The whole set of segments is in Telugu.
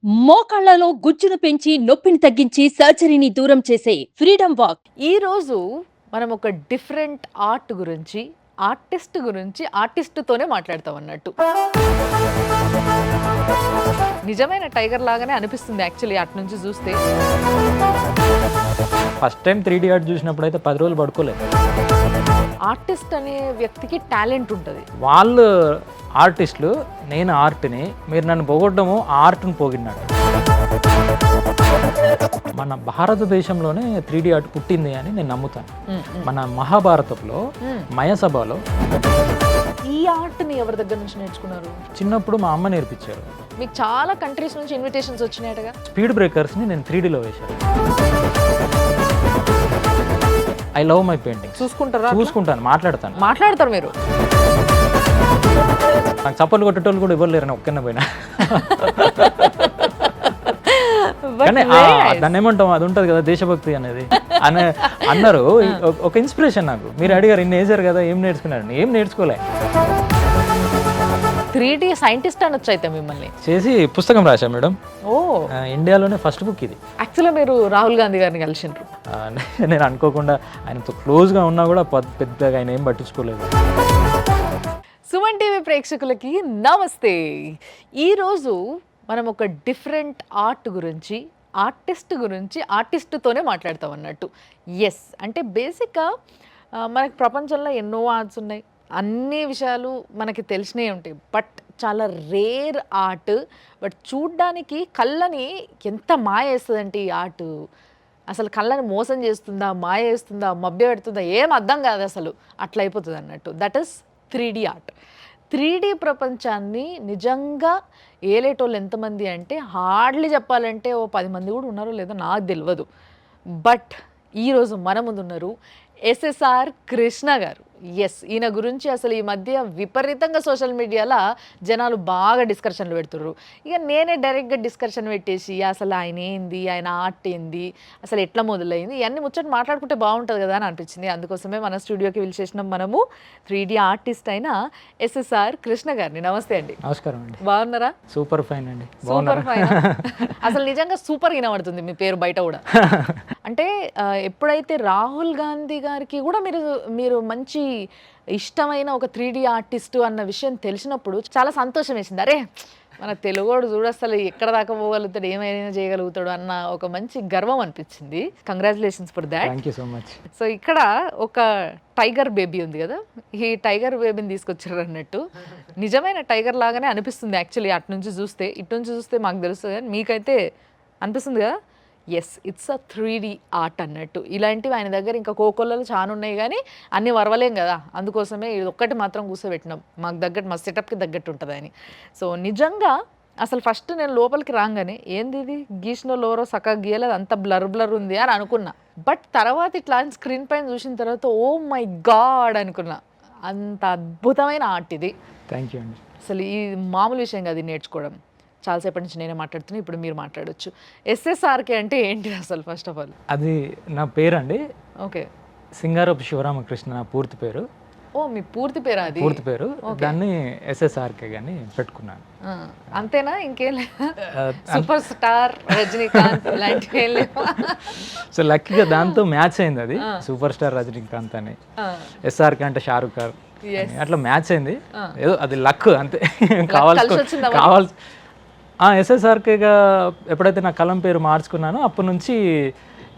మోకాళ్లలో గుజ్జును పెంచి నొప్పిని తగ్గించి సర్జరీని దూరం చేసే ఫ్రీడమ్ వాక్. ఈరోజు మనం ఒక డిఫరెంట్ ఆర్ట్ గురించి ఆర్టిస్ట్తోనే మాట్లాడతాం అన్నట్టు. నిజమైన టైగర్ లాగానే అనిపిస్తుంది యాక్చువల్లీ అటు నుంచి చూస్తే. ఫస్ట్ టైం 3D ఆర్ట్ చూసినప్పుడు అయితే 10 రోజులు పడుకోలేదు. ఆర్టిస్ట్ అనే వ్యక్తికి టాలెంట్ ఉంటుంది. వాళ్ళు ఆర్టిస్టులు, నేను ఆర్ట్ని, మీరు నన్ను పొగొట్టడము ఆర్ట్ని పోగిన్నాడు. మన భారతదేశంలోనే 3D ఆర్ట్ పుట్టింది అని నేను నమ్ముతాను. మన మహాభారతంలో మయసభలో ఈ ఆర్ట్ని ఎవరి దగ్గర నుంచి నేర్చుకున్నారు? చిన్నప్పుడు మా అమ్మ నేర్పించారు. మీకు చాలా కంట్రీస్ నుంచి ఇన్విటేషన్స్ వచ్చినాయటగా. స్పీడ్ బ్రేకర్స్ని నేను 3Dలో వేశాను. I love my painting. చూసుకుంటాను, మాట్లాడతారు మీరు. నాకు చప్పట్లు కొట్టేటోళ్ళు కూడా ఇవ్వలేరు, ఒక్కనే పోయినా. కానీ దాన్ని ఏమంటాం, అది ఉంటుంది కదా దేశభక్తి అనేది అన్నారు. ఒక ఇన్స్పిరేషన్ నాకు. మీరు అడిగారు ఇన్ని వేసారు కదా, ఏం నేర్చుకున్నారు? ఏం నేర్చుకోలే. 3D సైంటిస్ట్ అనొచ్చు అయితే మిమ్మల్ని. చేసి పుస్తకం రాశా మేడం. ఓ, ఇండియాలోనే ఫస్ట్ బుక్ ఇది. యాక్చువల్గా మీరు రాహుల్ గాంధీ గారిని కలిసిండ్రు. నేను అనుకోకుండా ఆయనతో క్లోజ్గా ఉన్నా కూడా పెద్దగా ఆయన ఏం పట్టించుకోలేదు. సుమన్ టీవీ ప్రేక్షకులకి నమస్తే. ఈరోజు మనం ఒక డిఫరెంట్ ఆర్ట్ గురించి ఆర్టిస్ట్తోనే మాట్లాడతాం అన్నట్టు. ఎస్, అంటే బేసిక్గా మనకి ప్రపంచంలో ఎన్నో ఆర్ట్స్ ఉన్నాయి, అన్ని విషయాలు మనకి తెలిసినవి ఉంటాయి. బట్ చాలా రేర్ ఆర్ట్. బట్ చూడ్డానికి కళ్ళని ఎంత మాయ వేస్తుందంటే ఈ ఆర్ట్. అసలు కళ్ళని మోసం చేస్తుందా, మాయ చేస్తుందా, మభ్య పెడుతుందా, ఏం అర్థం కాదు అసలు. అట్లా అయిపోతుంది అన్నట్టు. That is 3D art. 3D ప్రపంచాన్ని నిజంగా ఏలేటోళ్ళు ఎంతమంది అంటే హార్డ్లీ చెప్పాలంటే ఓ 10 మంది కూడా ఉన్నారో లేదో నాకు తెలియదు. బట్ ఈరోజు మన ముందు ఉన్నారు SSR కృష్ణ గారు. ఎస్, ఈయన గురించి అసలు ఈ మధ్య విపరీతంగా సోషల్ మీడియాలో జనాలు బాగా డిస్కషన్లు పెడుతుర్రు. ఇక నేనే డైరెక్ట్గా డిస్కషన్ పెట్టేసి అసలు ఆయన ఏంది, ఆయన ఆర్ట్ ఏంది, అసలు ఎట్లా మొదలైంది, ఇవన్నీ ముచ్చట మాట్లాడుకుంటే బాగుంటుంది కదా అని అనిపించింది. అందుకోసమే మన స్టూడియోకి పిలిచేసినాం మనము 3D ఆర్టిస్ట్ అయిన SSR కృష్ణ గారిని. నమస్తే అండి. నమస్కారం అండి. బాగున్నారా? సూపర్ ఫైన్ అండి. Super fine. అసలు నిజంగా సూపర్ వినబడుతుంది మీ పేరు బయట కూడా. అంటే ఎప్పుడైతే రాహుల్ గాంధీ గారికి కూడా మీరు మంచి ఇష్టమైన ఒక 3D ఆర్టిస్టు అన్న విషయం తెలిసినప్పుడు చాలా సంతోషం వేసింది. అరే, మన తెలుగోడు చూడు అసలు ఎక్కడ దాకా పోగలుగుతాడు, ఏమైనా చేయగలుగుతాడు అన్న ఒక మంచి గర్వం అనిపించింది. Congratulations for that. Thank you so much. So ఇక్కడ ఒక టైగర్ బేబీ ఉంది కదా, ఈ టైగర్ బేబీని తీసుకొచ్చారు అన్నట్టు. నిజమైన టైగర్ లాగానే అనిపిస్తుంది యాక్చువల్లీ అటు నుంచి చూస్తే మాకు తెలుస్తుంది, కానీ మీకైతే అనిపిస్తుంది కదా. Yes, it's a 3D art అన్నట్టు. ఇలాంటివి ఆయన దగ్గర ఇంకా కోకొల్లలు చాలా ఉన్నాయి, కానీ అన్నీ వరవలేం కదా. అందుకోసమే ఇది ఒక్కటి మాత్రం కూర్చోబెట్టినాం, మాకు తగ్గట్టు, మా సెటప్కి తగ్గట్టు ఉంటుంది అని. సో నిజంగా అసలు ఫస్ట్ నేను లోపలికి రాగానే ఏంది ఇది గీసిన లోరో సక్కగా గీయలేదు, అంత బ్లర్ ఉంది అని అనుకున్నా. బట్ తర్వాత ఇట్లా స్క్రీన్ పైన చూసిన తర్వాత ఓ మై గాడ్ అనుకున్నా. అంత అద్భుతమైన ఆర్ట్ ఇది. థ్యాంక్ యూ అండి. అసలు ఈ మామూలు విషయం కాదు ఇది నేర్చుకోవడం. చాలాసేపటి నుంచి నేనే మాట్లాడుతున్నా, ఇప్పుడు మీరు మాట్లాడొచ్చు. SSRK అంటే ఏంటి అసలు? ఫస్ట్ ఆఫ్ ఆల్ అది నా పేరు అండి. ఓకే, సింగారపు శివరామకృష్ణ నా పూర్తి పేరు. ఓ, మీ పూర్తి పేరు? అది పూర్తి పేరు. దాన్ని SSRK గాని పెట్టుకున్నాను. అంతేనా? ఇంకేం లేదా? సూపర్ స్టార్ రజనీకాంత్ లాంటివి ఏం లేవా? సో లక్కీగా దాంతో మ్యాచ్ అయింది. అది సూపర్ స్టార్ రజనీకాంత్ అని, SRK అంటే షారుఖ్ ఖాన్, అట్లా మ్యాచ్ అయింది. ఏదో అది లక్ అంతే. కావాల్సి SSRKగా ఎప్పుడైతే నా కలం పేరు మార్చుకున్నానో అప్పటి నుంచి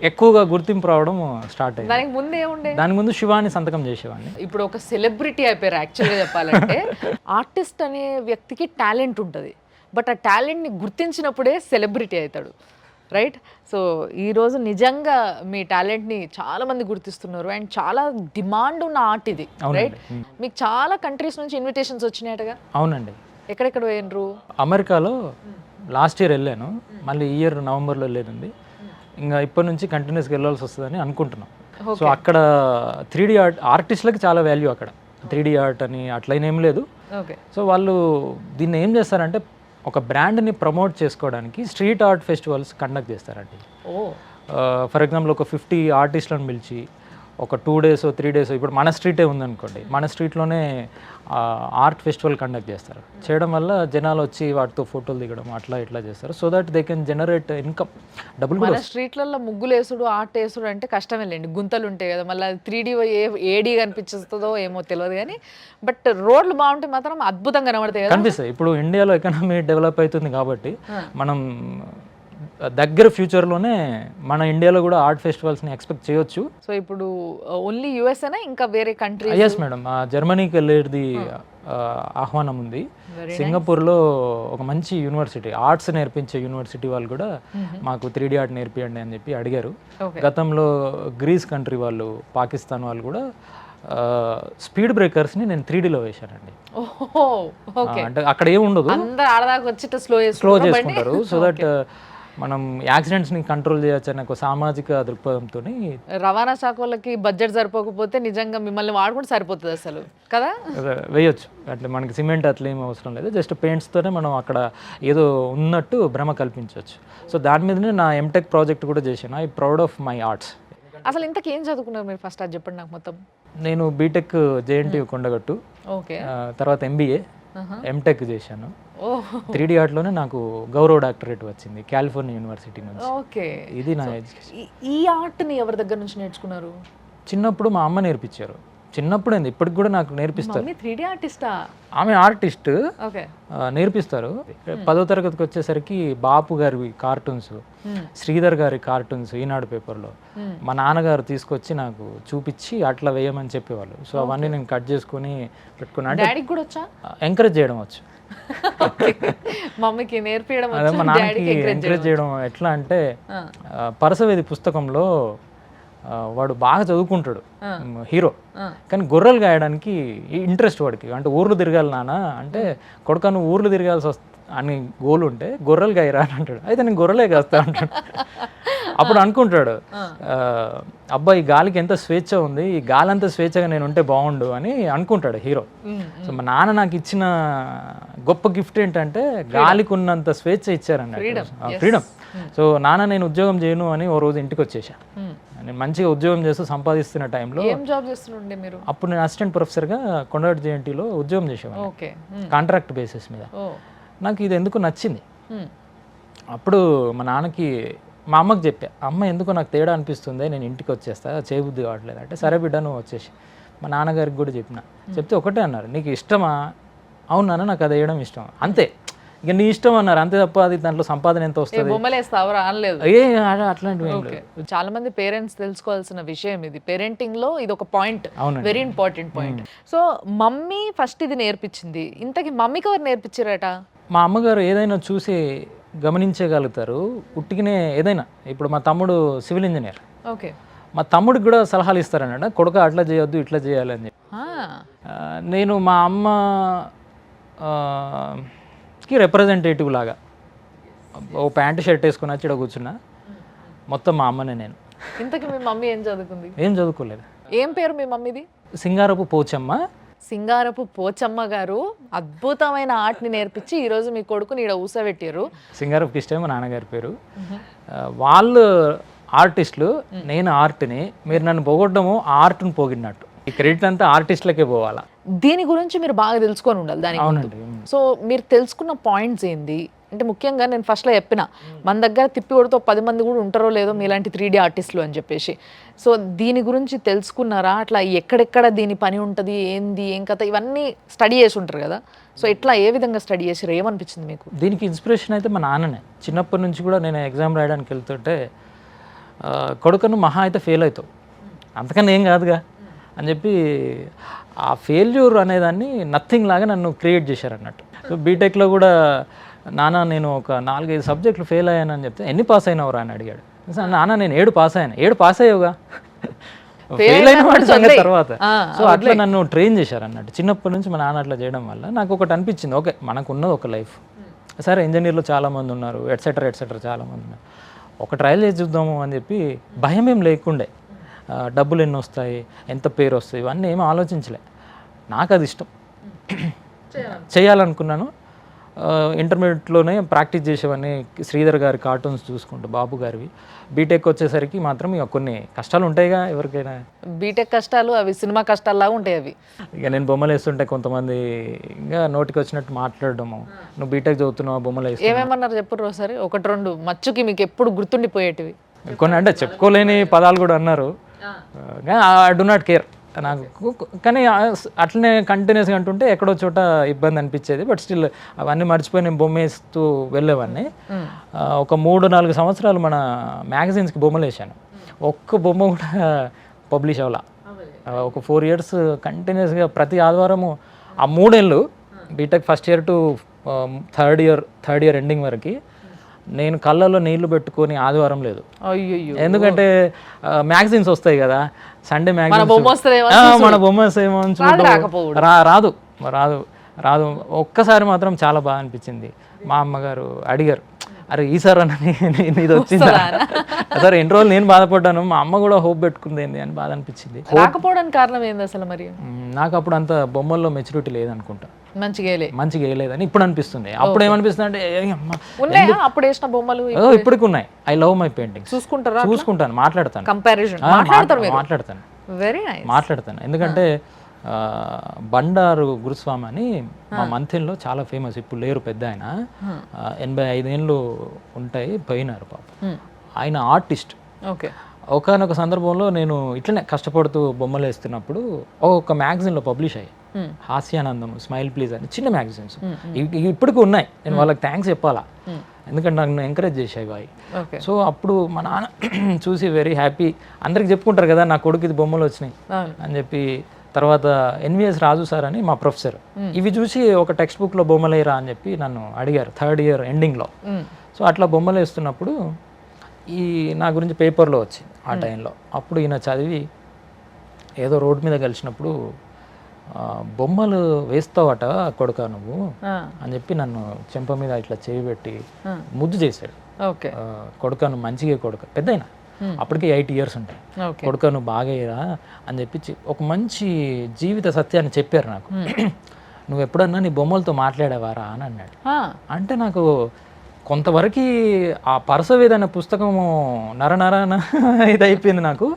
ఎక్కువగా గుర్తింపు రావడం స్టార్ట్ అయింది. దాని ముందు శివాని సంతకం చేసేవాడిని. ఇప్పుడు ఒక సెలబ్రిటీ అయిపోయారు యాక్చువల్గా చెప్పాలంటే. ఆర్టిస్ట్ అనే వ్యక్తికి టాలెంట్ ఉంటుంది, బట్ ఆ టాలెంట్ని గుర్తించినప్పుడే సెలబ్రిటీ అవుతాడు, రైట్? సో ఈరోజు నిజంగా మీ టాలెంట్ని చాలా మంది గుర్తిస్తున్నారు, అండ్ చాలా డిమాండ్ ఉన్న ఆర్ట్ ఇది, రైట్? మీకు చాలా కంట్రీస్ నుంచి ఇన్విటేషన్స్ వచ్చినాయటగా. అవునండి. ఎక్కడెక్కడ పోయినరు? అమెరికాలో లాస్ట్ ఇయర్ వెళ్ళాను, మళ్ళీ ఈ ఇయర్ నవంబర్లో వెళ్ళేది. ఇంకా ఇప్పటి నుంచి కంటిన్యూస్గా వెళ్ళాల్సి వస్తుందని అనుకుంటున్నాం. సో అక్కడ 3D ఆర్ట్ ఆర్టిస్టులకి చాలా వాల్యూ అక్కడ. 3D ఆర్ట్ అని అట్లయినేం లేదు. సో వాళ్ళు దీన్ని ఏం చేస్తారంటే ఒక బ్రాండ్ని ప్రమోట్ చేసుకోవడానికి స్ట్రీట్ ఆర్ట్ ఫెస్టివల్స్ కండక్ట్ చేస్తారండి. ఫర్ ఎగ్జాంపుల్ ఒక 50 ఆర్టిస్టులను పిలిచి ఒక 2 days 3 days ఇప్పుడు మన స్ట్రీటే ఉందనుకోండి, మన స్ట్రీట్లోనే ఆర్ట్ ఫెస్టివల్ కండక్ట్ చేస్తారు. చేయడం వల్ల జనాలు వచ్చి వాటితో ఫోటోలు దిగడం అట్లా ఇట్లా చేస్తారు. So that they can generate income, డబ్బులు కూడా మన స్ట్రీట్లలో ముగ్గులు వేసుడు ఆర్ట్ వేసుడు అంటే కష్టమే లేండి, గుంతలు ఉంటాయి కదా, మళ్ళీ 3D ఏడీ కనిపించుతుందో ఏమో తెలియదు కానీ బట్ రోడ్లు బాగుంటే మాత్రం అద్భుతంగా కనబడతాయి కదా. కనిపిస్తాయి. ఇప్పుడు ఇండియాలో ఎకనామీ డెవలప్ అవుతుంది కాబట్టి మనం దగ్గర ఫ్యూచర్లోనే మన ఇండియాలో కూడా ఆర్ట్ ఫెస్టివల్స్ని ఎక్స్పెక్ట్ చేయొచ్చు. సో ఇప్పుడు ఓన్లీ యూఎస్ఏనా ఇంకా వేరే కంట్రీ? ఎస్ మేడం, జర్మనీకి వెళ్ళేది ఆహ్వానం ఉంది. సింగపూర్లో ఒక మంచి యూనివర్సిటీ, ఆర్ట్స్ నేర్పించే యూనివర్సిటీ వాళ్ళు కూడా మాకు 3D ఆర్ట్ నేర్పియండి అని చెప్పి అడిగారు. గతంలో గ్రీస్ కంట్రీ వాళ్ళు, పాకిస్తాన్ వాళ్ళు కూడా స్పీడ్ బ్రేకర్స్ని నేను 3Dలో వేశానండి. అంటే అక్కడ ఏమి ఉండదు, స్లో చేసుకుంటారు. సో దట్ మనం యాక్సిడెంట్స్ని కంట్రోల్ చేయొచ్చు అనే ఒక సామాజిక దృక్పథంతో. రవాణా శాఖ వాళ్ళకి బడ్జెట్ సరిపోకపోతే నిజంగా మిమ్మల్ని వాడుకుంటే సరిపోతుంది అసలు కదా, వేయొచ్చు. అంటే మనకి సిమెంట్ అట్లా ఏం అవసరం లేదు, జస్ట్ పెయింట్స్తోనే మనం అక్కడ ఏదో ఉన్నట్టు భ్రమ కల్పించవచ్చు. సో దాని మీదనే నా ఎంటెక్ ప్రాజెక్ట్ కూడా చేశాను. I proud of my arts. అసలు ఇంతకు ఏం చదువుకున్నారు మీరు ఫస్ట్, అది చెప్పండి నాకు మొత్తం. నేను బీటెక్ జేఎన్టీ కొండగట్టు, తర్వాత ఎంబీఏ, ఎంటెక్ చేశాను. 3D ఆర్ట్లోనే నాకు గౌరవ డాక్టరేట్ వచ్చింది కాలిఫోర్నియా యూనివర్సిటీ నుంచి. ఓకే, ఇది నా ఎడ్యుకేషన్. ఈ ఆర్ట్ని ఎవరి దగ్గర నుంచి నేర్చుకున్నారు? చిన్నప్పుడు మా అమ్మ నేర్పించారు. చిన్నప్పుడు ఏంది, ఇప్పటికి కూడా నాకు నేర్పిస్తారు. 3D ఆర్టిస్టా? ఆమె ఆర్టిస్ట్, నేర్పిస్తారు. 10వ తరగతికి వచ్చేసరికి బాపు గారి కార్టూన్స్, శ్రీధర్ గారి కార్టూన్స్ ఈనాడు పేపర్లో మా నాన్నగారు తీసుకొచ్చి నాకు చూపించి అట్లా వేయమని చెప్పేవాళ్ళు. సో అవన్నీ నేను కట్ చేసుకుని పెట్టుకున్నా. డాడీకి కూడా వచ్చా? ఎంకరేజ్ చేయడం వచ్చు, మమ్మీకి నేర్పించడం, మా నాన్నకి ఎంకరేజ్ చేయడం. ఎట్లా అంటే పరసవేది పుస్తకంలో వాడు బాగా చదువుకుంటాడు హీరో, కానీ గొర్రెలు గాయడానికి ఇంట్రెస్ట్ వాడికి. అంటే ఊర్లు తిరగాలి నాన్న అంటే, కొడుకు నువ్వు ఊర్లు తిరగాల్సి అని గోల్ ఉంటే గొర్రెలు గాయరా అని అంటాడు. అయితే నేను గొర్రెలే కాస్తా అంటాడు. అప్పుడు అనుకుంటాడు, అబ్బాయి గాలికి ఎంత స్వేచ్ఛ ఉంది, ఈ గాలి అంత స్వేచ్ఛగా నేను ఉంటే బాగుండు అని అనుకుంటాడు హీరో. సో మా నాన్న నాకు ఇచ్చిన గొప్ప గిఫ్ట్ ఏంటంటే గాలికి ఉన్నంత స్వేచ్ఛ ఇచ్చారన్నట్టు, ఫ్రీడమ్. సో నాన్న నేను ఉద్యోగం చేయను అని ఓ రోజు ఇంటికి వచ్చేసా. నేను మంచిగా ఉద్యోగం చేస్తూ సంపాదిస్తున్న టైంలో, అప్పుడు నేను అసిస్టెంట్ ప్రొఫెసర్గా కొండగట్టు జేఎన్టీలో ఉద్యోగం చేసేవాడిని కాంట్రాక్ట్ బేసిస్ మీద. నాకు ఇది ఎందుకు నచ్చింది. అప్పుడు మా నాన్నకి, మా అమ్మకి చెప్పా, అమ్మ ఎందుకో నాకు తేడా అనిపిస్తుంది, నేను ఇంటికి వచ్చేస్తా, చేయబుద్ధి కావట్లేదు అంటే, సరే బిడ్డ నువ్వు వచ్చేసి. మా నాన్నగారికి కూడా చెప్పిన, చెప్తే ఒకటే అన్నారు, నీకు ఇష్టమా? అవునా, నాకు అది వేయడం ఇష్టం, అంతే, ఇక నీ ఇష్టం అన్నారు, అంతే తప్ప అది దాంట్లో సంపాదన ఎంత వస్తుంది అట్లాంటివి. చాలా మంది పేరెంట్స్ తెలుసుకోవాల్సిన విషయం ఇది, పేరెంటింగ్ లో ఇది ఒక point, very important point. So mummy first ఇది నేర్పించింది, ఇంతకీ మమ్మీకి ఎవరు నేర్పించారట? మా అమ్మగారు ఏదైనా చూసి గమనించగలుగుతారు, ఉట్టికినే ఏదైనా. ఇప్పుడు మా తమ్ముడు సివిల్ ఇంజనీర్, ఓకే, మా తమ్ముడికి కూడా సలహాలు ఇస్తారన్నమాట, కొడుకు అట్లా చేయొద్దు ఇట్లా చేయాలి అని చెప్పి. నేను మా అమ్మకి రిప్రజెంటేటివ్ లాగా ఓ ప్యాంటు షర్ట్ వేసుకుని వచ్చి ఇక్కడ కూర్చున్నా, మొత్తం మా అమ్మనే నేను. ఇంతకీ మీ మమ్మీ ఏం చదువుకుంది? ఏం చదువుకోలేదు. ఏం పేరు మీ మమ్మీది? సింగారపు పోచమ్మ. సింగారపు పోచమ్మ గారు అద్భుతమైన ఆర్ట్ని నేర్పించి ఈరోజు మీ కొడుకుని ఇక్కడ ఊసబెట్టారు. సింగారపు కిష్టమే మా నాన్నగారి పేరు. వాళ్ళు ఆర్టిస్టులు, నేను ఆర్ట్ని. మీరు నన్ను పొగొట్టడము ఆర్ట్ని పోగినట్టు, ఈ క్రెడిట్ అంతా ఆర్టిస్టులకే పోవాలా. దీని గురించి మీరు బాగా తెలుసుకొని ఉండాలి దాని. అవునండి. సో మీరు తెలుసుకున్న పాయింట్స్ ఏంది అంటే, ముఖ్యంగా నేను ఫస్ట్లో చెప్పిన, మన దగ్గర తిప్పి కొడితే 10 మంది కూడా ఉంటారో లేదో మీలాంటి 3D ఆర్టిస్టులు అని చెప్పేసి. సో దీని గురించి తెలుసుకున్నారా? అట్లా ఎక్కడెక్కడ దీని పని ఉంటుంది, ఏంది ఏం కథ, ఇవన్నీ స్టడీ చేసి ఉంటారు కదా. సో ఎట్లా, ఏ విధంగా స్టడీ చేసారు, ఏమనిపించింది మీకు? దీనికి ఇన్స్పిరేషన్ అయితే మా నాన్ననే. చిన్నప్పటి నుంచి కూడా నేను ఎగ్జామ్ రాయడానికి వెళ్తుంటే, కొడుకును మహా అయితే ఫెయిల్ అవుతావు, అంతకన్నా ఏం కాదుగా అని చెప్పి ఆ ఫెయిల్యూర్ అనేదాన్ని నథింగ్ లాగా నన్ను క్రియేట్ చేశారన్నట్టు. సో బీటెక్లో కూడా నాన్న నేను ఒక 4-5 సబ్జెక్టులు ఫెయిల్ అయ్యానని చెప్తే, ఎన్ని పాస్ అయినవరా అని అడిగాడు. నాన్న నేను 7 పాస్ అయ్యాను. 7 పాస్ అయ్యావుగా, ఫెయిల్ అయిన వాటి సంగతి తర్వాత. సో అట్లా నన్ను ట్రైన్ చేశారన్నట్టు. చిన్నప్పటి నుంచి మా నాన్న అట్లా చేయడం వల్ల నాకు ఒకటి అనిపించింది, ఓకే మనకు ఉన్నది ఒక లైఫ్, సరే ఇంజనీర్లు చాలామంది ఉన్నారు, ఎట్సెట్రా చాలామంది ఉన్నారు, ఒక ట్రయల్ చేసి చూద్దాము అని చెప్పి భయం ఏం లేకుండే. డబ్బులు ఎన్ని వస్తాయి, ఎంత పేరు వస్తాయి, ఇవన్నీ ఏమీ ఆలోచించలే. నాకు అది ఇష్టం, చేయాలనుకున్నాను. ఇంటర్మీడియట్లోనే ప్రాక్టీస్ చేసేవన్నీ శ్రీధర్ గారి కార్టూన్స్ చూసుకుంటూ, బాబు గారివి. బీటెక్ వచ్చేసరికి మాత్రం ఇక కొన్ని కష్టాలు ఉంటాయిగా ఎవరికైనా. బీటెక్ కష్టాలు అవి సినిమా కష్టాల్లాగా ఉంటాయి అవి. ఇక నేను బొమ్మలు వేస్తుంటే కొంతమంది ఇంకా నోటికి వచ్చినట్టు మాట్లాడడము, నువ్వు బీటెక్ చదువుతున్నావు బొమ్మలు వేస్తున్నావు. ఏమేమన్నారు చెప్పరు ఒకసారి, ఒకటి రెండు మచ్చుకి మీకు ఎప్పుడు గుర్తుండిపోయేటివి. కొన్ని అంటే చెప్పుకోలేని పదాలు కూడా అన్నారు. ఐ డు నాట్ కేర్ నాకు, కానీ అట్లనే కంటిన్యూస్గా అంటుంటే ఎక్కడో చోట ఇబ్బంది అనిపించేది. బట్ స్టిల్ అవన్నీ మర్చిపోయి నేను బొమ్మ వేస్తూ వెళ్ళేవాడిని. ఒక 3-4 సంవత్సరాలు మన మ్యాగజైన్స్కి బొమ్మలు వేసాను. ఒక్క బొమ్మ కూడా పబ్లిష్ అవ్వాల. ఒక 4 years కంటిన్యూస్గా ప్రతి ఆదివారము ఆ 3 ఏళ్ళు BTech first year to third year ending వరకు నేను కళ్ళలో నీళ్లు పెట్టుకొని ఆదివారం లేదు. అయ్యో, ఎందుకంటే మ్యాగజైన్స్ వస్తాయి కదా, సండే మన మ్యాగజైన్స్, మన బొమ్మ వస్తేమో రాదు రాదు రాదు. ఒక్కసారి మాత్రం చాలా బాగా అనిపించింది. మా అమ్మగారు అడిగారు, అరే ఈసారి అన్న ఇది వచ్చిందా సార్? ఎన్ని రోజులు నేను బాధపడ్డాను, మా అమ్మ కూడా హోప్ పెట్టుకుంది ఏంది అని బాధ అనిపించింది. రాకపోవడానికి కారణం ఏంది అసలు? మరి నాకు అప్పుడు అంత బొమ్మల్లో మెచ్యూరిటీ లేదనుకుంటా, మంచిగా వేయలేదని ఇప్పుడు అనిపిస్తుంది. అప్పుడు ఏమనిపిస్తుంది అంటే అప్పుడు వేసిన బొమ్మలు ఇప్పటికి ఉన్నాయి. I love my paintings. చూసుకుంటాను, మాట్లాడతాను, మాట్లాడతాను, వెరీ నైస్ మాట్లాడతాను. ఎందుకంటే బండారు గురుస్వామి అని మా మంథిన్లో చాలా ఫేమస్, ఇప్పుడు లేరు, పెద్ద ఆయన, 85 ఏళ్ళు ఉంటాయి, పోయినారు పాపం. ఆయన ఆర్టిస్ట్. ఓకే. ఒకనొక సందర్భంలో నేను ఇట్లనే కష్టపడుతూ బొమ్మలు వేస్తున్నప్పుడు ఒక మ్యాగజైన్లో పబ్లిష్ అయ్యాయి, హాస్యానందం, స్మైల్ ప్లీజ్ అని చిన్న మ్యాగజైన్స్. ఇప్పటికీ ఉన్నాయి. నేను వాళ్ళకి థ్యాంక్స్ చెప్పాలా, ఎందుకంటే నన్ను ఎంకరేజ్ చేసాయి అవి. సో అప్పుడు మా నాన్న చూసి వెరీ హ్యాపీ. అందరికి చెప్పుకుంటారు కదా నా కొడుకు ఇది బొమ్మలు వచ్చినాయి అని చెప్పి. తర్వాత ఎన్విఎస్ రాజు సార్ అని మా ప్రొఫెసర్ ఇవి చూసి ఒక టెక్స్ట్ బుక్లో బొమ్మలు వేయరా అని చెప్పి నన్ను అడిగారు థర్డ్ ఇయర్ ఎండింగ్లో. సో అట్లా బొమ్మలు వేస్తున్నప్పుడు ఈ నా గురించి పేపర్లో వచ్చింది ఆ టైంలో. అప్పుడు ఈయన చదివి ఏదో రోడ్డు మీద కలిసినప్పుడు బొమ్మలు వేస్తావట కొడుకా నువ్వు అని చెప్పి నన్ను చెంప మీద ఇట్లా చేయి పెట్టి ముద్దు చేశాడు. కొడుకా నువ్వు మంచిగా కొడుక, పెద్దయినా అప్పటికే 8 years ఉంటాయి, కొడుక నువ్వు బాగయ్యరా అని చెప్పి ఒక మంచి జీవిత సత్యాన్ని చెప్పారు నాకు. నువ్వు ఎప్పుడన్నా నీ బొమ్మలతో మాట్లాడేవారా అని అన్నాడు. అంటే నాకు కొంతవరకు ఆ పరసవేద అనే పుస్తకము నరనరన ఇది అయిపోయింది నాకు.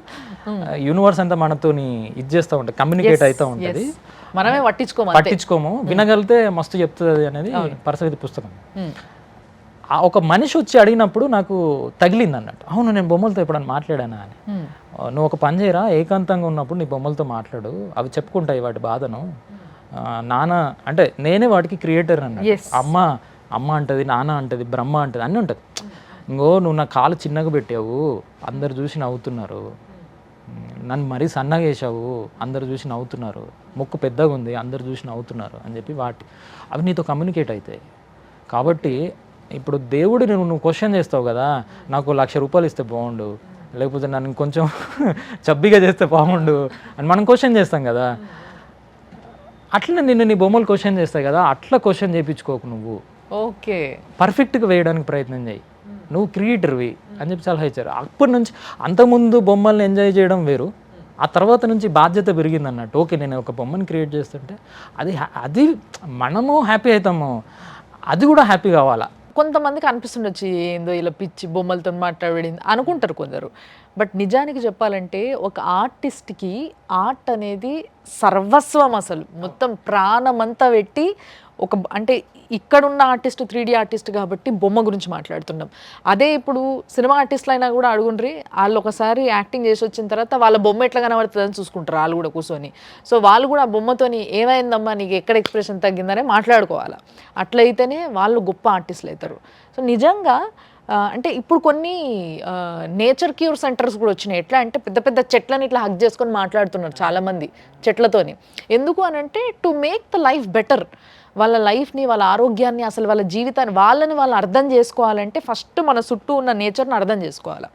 యూనివర్స్ అంతా మనతోని ఇది చేస్తూ ఉంటుంది, కమ్యూనికేట్ అవుతూ ఉంటుంది, మనమే పట్టించుకోము, వినగలితే మస్తు చెప్తుంది అనేది పరసవేద పుస్తకం. ఒక మనిషి వచ్చి అడిగినప్పుడు నాకు తగిలింది అన్నట్టు. అవును, నేను బొమ్మలతో ఎప్పుడన్నా మాట్లాడానా అని. నువ్వు ఒక పని చేయరా, ఏకాంతంగా ఉన్నప్పుడు నీ బొమ్మలతో మాట్లాడు, అవి చెప్పుకుంటాయి వాటి బాధను. నాన్న అంటే నేనే వాటికి క్రియేటర్ అన్నాడు. అమ్మ అంటది, నాన్న అంటది, బ్రహ్మ అంటది, అన్నీ ఉంటుంది. ఇంకో నువ్వు నా కాలు చిన్నగా పెట్టావు, అందరు చూసి నవ్వుతున్నారు. నన్ను మరీ సన్నగా వేసావు, అందరు చూసి నవ్వుతున్నారు. ముక్కు పెద్దగా ఉంది, అందరు చూసి నవ్వుతున్నారు అని చెప్పి అవి నీతో కమ్యూనికేట్ అవుతాయి. కాబట్టి ఇప్పుడు దేవుడిని నువ్వు క్వశ్చన్ చేస్తావు కదా, నాకు ₹1,00,000 ఇస్తే బాగుండు, లేకపోతే నన్ను కొంచెం చబ్బిగా చేస్తే బాగుండు అని మనం క్వశ్చన్ చేస్తాం కదా. అట్లనే నిన్ను నీ బొమ్మలు క్వశ్చన్ చేస్తాయి కదా, అట్లా క్వశ్చన్ చేయించుకోకు. నువ్వు పర్ఫెక్ట్గా వేయడానికి ప్రయత్నం చేయి, నువ్వు క్రియేటర్వి అని చెప్పి సలహా ఇచ్చారు. అప్పటి నుంచి అంతకుముందు బొమ్మల్ని ఎంజాయ్ చేయడం వేరు, ఆ తర్వాత నుంచి బాధ్యత పెరిగింది అన్నట్టు. ఓకే, నేను ఒక బొమ్మని క్రియేట్ చేస్తుంటే అది మనము హ్యాపీ అవుతాము, అది కూడా హ్యాపీ కావాలా. కొంతమందికి అనిపిస్తుండొచ్చు ఏందో ఇలా పిచ్చి బొమ్మలతో మాట్లాడింది అనుకుంటారు కొందరు. బట్ నిజానికి చెప్పాలంటే ఒక ఆర్టిస్ట్కి ఆర్ట్ అనేది సర్వస్వం, అసలు మొత్తం ప్రాణమంతా పెట్టి అంటే ఇక్కడున్న ఆర్టిస్ట్ 3D ఆర్టిస్ట్ కాబట్టి బొమ్మ గురించి మాట్లాడుతున్నాం. అదే ఇప్పుడు సినిమా ఆర్టిస్టులు అయినా కూడా అడుగుండ్రి, వాళ్ళు ఒకసారి యాక్టింగ్ చేసి వచ్చిన తర్వాత వాళ్ళ బొమ్మ ఎట్లా కనబడుతుందని చూసుకుంటారు వాళ్ళు కూడా కూర్చొని. సో వాళ్ళు కూడా ఆ బొమ్మతోని ఏమైందమ్మా నీకు ఎక్కడ ఎక్స్ప్రెషన్ తగ్గిందనే మాట్లాడుకోవాలి. అట్లయితేనే వాళ్ళు గొప్ప ఆర్టిస్టులు అవుతారు. సో నిజంగా అంటే ఇప్పుడు కొన్ని నేచర్ క్యూర్ సెంటర్స్ కూడా వచ్చినాయి. ఎట్లా అంటే పెద్ద పెద్ద చెట్లని ఇట్లా హగ్ చేసుకొని మాట్లాడుతున్నారు చాలామంది చెట్లతోని. ఎందుకు అని అంటే to make the life better, వాళ్ళ లైఫ్ని, వాళ్ళ ఆరోగ్యాన్ని, అసలు వాళ్ళ జీవితాన్ని వాళ్ళు అర్థం చేసుకోవాలంటే ఫస్ట్ మన చుట్టూ ఉన్న నేచర్ని అర్థం చేసుకోవాలి.